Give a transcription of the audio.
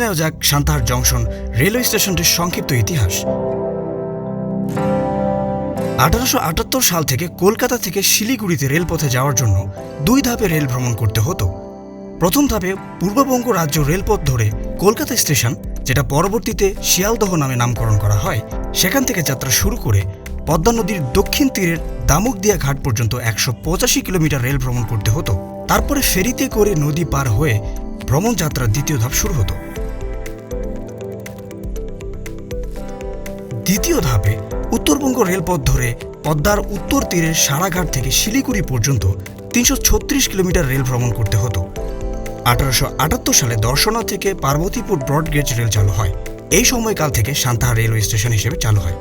নেওয়া যাক Santahar junction railway স্টেশনটির সংক্ষিপ্ত ইতিহাস। 1878 সাল থেকে কলকাতা থেকে শিলিগুড়িতে রেলপথে যাওয়ার জন্য 2 ধাপে রেল ভ্রমণ করতে হতো। প্রথম ধাপে পূর্ববঙ্গ রাজ্য রেলপথ ধরে কলকাতা স্টেশন, যেটা পরবর্তীতে শিয়ালদহ নামে নামকরণ করা হয়, সেখান থেকে যাত্রা শুরু করে পদ্মা নদীর দক্ষিণ তীরের দামুকদিয়া ঘাট পর্যন্ত 185 কিলোমিটার রেল ভ্রমণ করতে হতো। তারপরে ফেরিতে করে নদী পার হয়ে ভ্রমণ যাত্রার দ্বিতীয় ধাপ শুরু হতো। দ্বিতীয় ধাপে উত্তরবঙ্গ রেলপথ ধরে পদ্মার উত্তর তীরের সারাঘাট থেকে শিলিগুড়ি পর্যন্ত 336 কিলোমিটার রেল ভ্রমণ করতে হতো। 1878 সালে দর্শনা থেকে পার্বতীপুর ব্রডগেজ রেল চালু হয়। এই সময়কাল থেকে সান্তাহার রেলওয়ে স্টেশন হিসেবে চালু হয়।